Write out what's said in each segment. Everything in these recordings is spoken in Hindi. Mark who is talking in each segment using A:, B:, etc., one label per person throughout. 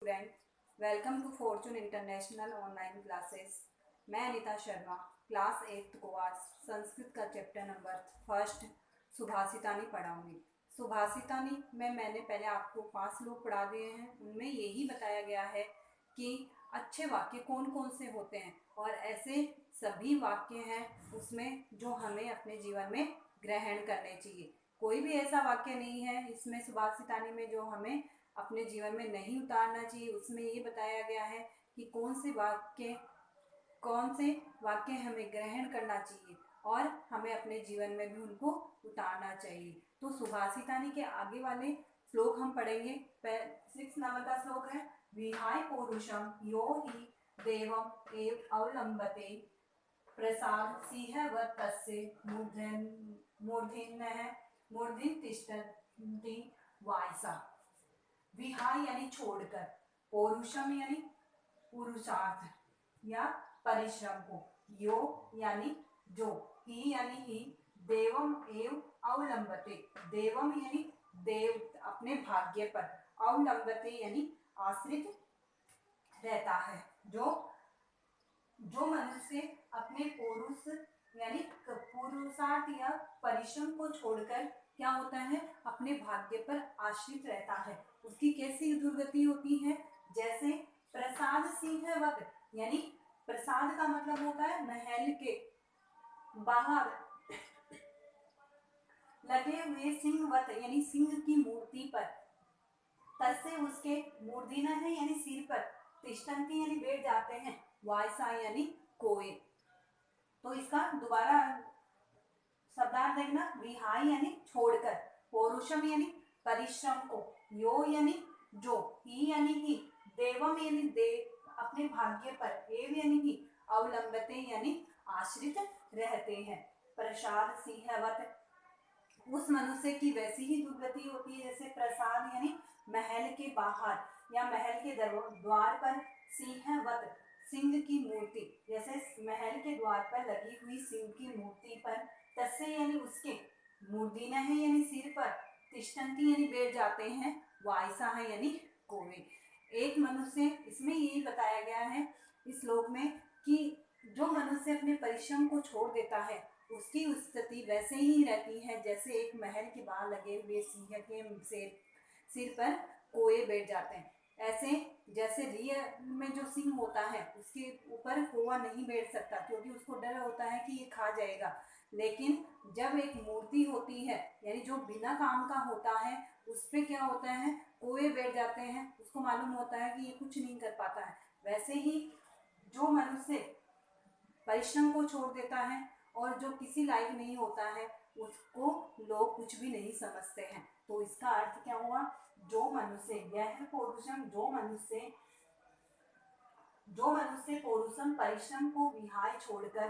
A: Student, welcome to fortune international online classes. मैं अनीता शर्मा, क्लास 8th को आज संस्कृत का चैप्टर नंबर फर्स्ट सुभाषितानी पढ़ाऊंगी। सुभाषितानी में मैंने पहले आपको 5 श्लोक पढ़ा दिए हैं। उनमें यही बताया गया है कि अच्छे वाक्य कौन कौन से होते हैं और ऐसे सभी वाक्य हैं उसमें जो हमें अपने जीवन में ग्रहण करने चाहिए। कोई भी ऐसा वाक्य नहीं है इसमें सुभाषितानी में जो हमें अपने जीवन में नहीं उतारना चाहिए। उसमें ये बताया गया है कि कौन से वाक्य हमें ग्रहण करना चाहिए और हमें अपने जीवन में भी उनको उतारना चाहिए। तो सुभाषितानी के आगे वाले श्लोक हम पढ़ेंगे। 6 नंबर का श्लोक है, विहाय पौरुषम यो हि देवम एव अवलंबते प्रसाद सिंहवत् तस्य मूर्धन्यः तिष्ठन्ति वायसा। विहाय यानी छोड़कर, पौरुषम यानी पुरुषार्थ या परिश्रम को, यो यानी जो, ही यानी ही, देवम एव अवलंबते, देवम यानी देव अपने भाग्य पर, अवलंबते यानी आश्रित रहता है। जो मनुष्य अपने पुरुषार्थ या परिश्रम को छोड़कर क्या होता है, अपने भाग्य पर आश्रित रहता है, उसकी कैसी दुर्गति होती है। जैसे प्रसाद सिंहवत, यानी प्रसाद का मतलब होता है महल के बाहर लगे हुए सिंहवत यानी सिंह की मूर्ति पर, तस्य उसके, मूर्धन्य है यानी सिर पर, तिष्ठन्ति यानी बैठ जाते हैं, वायसा यानी कोए। तो इसका दोबारा शब्दार्थ देखना, विहाय यानी छोड़कर, पौरुषम यानी परिश्रम को, यो यानी जो, ही यानी ही, देवम यानी देव अपने भाग्य पर, एव यानी ही, अवलंबते यानी आश्रित रहते हैं। प्रसाद सिंहवत, उस मनुष्य की वैसी ही दुर्गति होती है जैसे प्रसाद यानी महल के बाहर या महल के द्वार पर, सिंहवत सिंह की मूर्ति, जैसे महल के द्वार पर लगी हुई सिंह की मूर्ति पर, तस्य यानी उसके, मूर्धन्य है यानी सिर पर, तिष्ठन्ति यानी बैठ जाते हैं, वायसा है यानी कोवे। एक मनुष्य, इसमें यही बताया गया है इस श्लोक में कि जो मनुष्य अपने परिश्रम को छोड़ देता है उसकी स्थिति वैसे ही रहती है जैसे एक महल के बाहर लगे हुए सिंह के सिर पर कोए बैठ जाते हैं। ऐसे जैसे रियल में जो सिंह होता है उसके ऊपर कौवा नहीं बैठ सकता क्योंकि उसको डर होता है कि ये खा जाएगा, लेकिन जब एक मूर्ति होती है यानी जो बिना काम का होता है उस पर क्या होता है, कोए बैठ जाते हैं, उसको मालूम होता है कि ये कुछ नहीं कर पाता है। वैसे ही जो मनुष्य परिश्रम को छोड़ देता है और जो किसी लायक नहीं होता है उसको लोग कुछ भी नहीं समझते हैं। तो इसका अर्थ क्या हुआ, जो मनुष्य, यह पौरुषम, जो मनुष्य पौरुषम परिश्रम को विहाय छोड़कर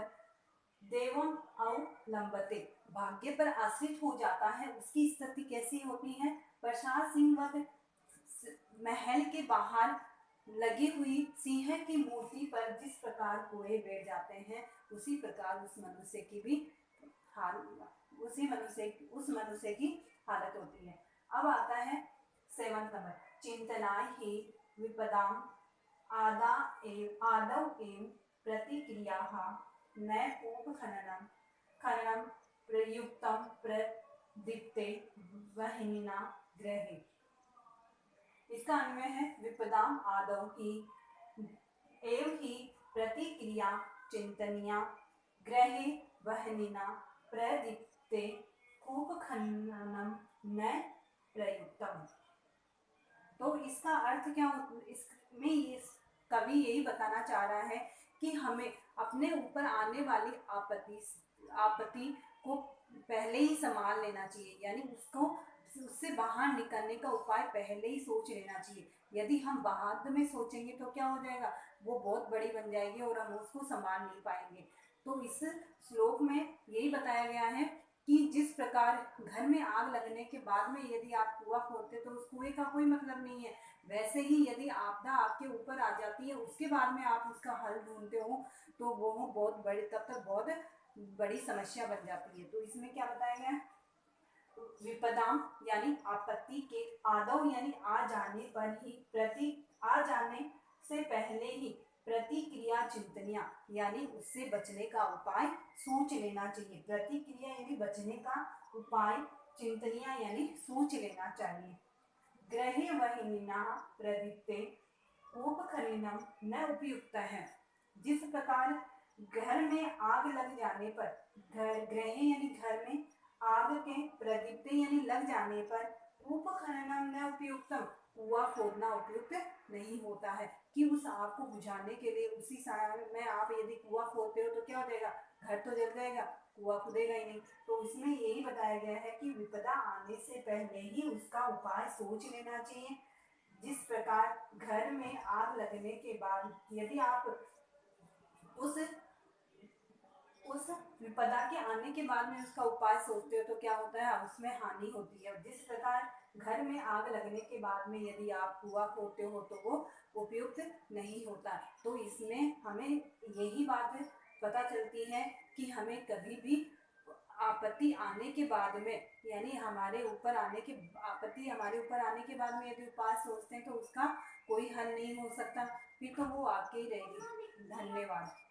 A: देवम अवलंबते भाग्य पर आश्रित हो जाता है, उसकी स्थिति कैसी होती है। प्रसाद सिंहवत, महल के बाहर लगी हुई सिंह की मूर्ति पर जिस प्रकार कोए बैठ जाते हैं उसी प्रकार उस मनुष्य की हालत होती है। अब आता है 7th नंबर, चिंतनाय ही विपदाम आदौ एव प्रतिक्रियाः न कोप खननम प्रयुक्तम प्रदीप्ते वह्निना ग्रहे। इसका अन्वय है, विपदाम आदौ ही एव ही प्रतिक्रिया चिंतनिया ग्रहे वह्निना प्रदीप्ते कूप खननम न प्रयुक्तम। तो इसका अर्थ क्या इसमें ये कवि यही बताना चाह रहा है कि हमें अपने ऊपर आने वाली आपत्ति को पहले ही संभाल लेना चाहिए, यानी उससे बाहर निकलने का उपाय पहले ही सोच लेना चाहिए। यदि हम बाद में सोचेंगे तो क्या हो जाएगा, वो बहुत बड़ी बन जाएगी और हम उसको संभाल नहीं पाएंगे। तो इस श्लोक में यही बताया गया है कि जिस प्रकार घर में आग लगने के बाद में यदि आप कुआं खोदते तो उस कुएं का कोई मतलब नहीं है, वैसे ही यदि आपदा आपके ऊपर आ जाती है उसके बाद में आप उसका हल ढूंढते हो तो वो बहुत बड़ी, तब तक बहुत बड़ी समस्या बन जाती है। तो इसमें क्या बताया गया है, विपदाम यानी आपत्ति के, आदौ यानी आ जाने पर ही, प्रति आ जाने से पहले ही प्रतिक्रिया चिंतनिया यानी उससे बचने का उपाय सोच लेना चाहिए। प्रतिक्रिया यानी बचने का उपाय, चिंतनिया यानी सोच लेना चाहिए। ग्रहे वहिना प्रदीप्ते उपखननम न उपयुक्त है। जिस प्रकार घर में आग लग जाने पर, ग्रहे यानी घर में आग के प्रदीप्ते यानी लग जाने पर उपखननम न उपयुक्तम कुआं खोदना उपयुक्त नहीं होता है, कि उस आग को बुझाने के लिए उसी समय में आप यदि कुआं खोदते हो तो क्या हो जाएगा, घर तो जल जाएगा, कुआं खुदेगा ही नहीं। तो इसमें यही बताया गया है कि विपदा आने से पहले ही उसका उपाय सोच लेना चाहिए। जिस प्रकार घर में आग लगने के बाद यदि आप उस विपदा के आने के बाद में उसका उपाय सोचते हो तो क्या होता है, उसमें हानि होती है। जिस प्रकार घर में आग लगने के बाद में यदि आप कुआं खोदते हो तो वो उपयुक्त नहीं होता। तो इसमें हमें यही बात पता चलती है कि हमें कभी भी आपत्ति आने के बाद में यानी हमारे ऊपर आने के आपत्ति हमारे ऊपर आने के बाद में यदि उपाय सोचते हैं तो उसका कोई हल नहीं हो सकता, फिर तो वो आके ही रहेगी। धन्यवाद।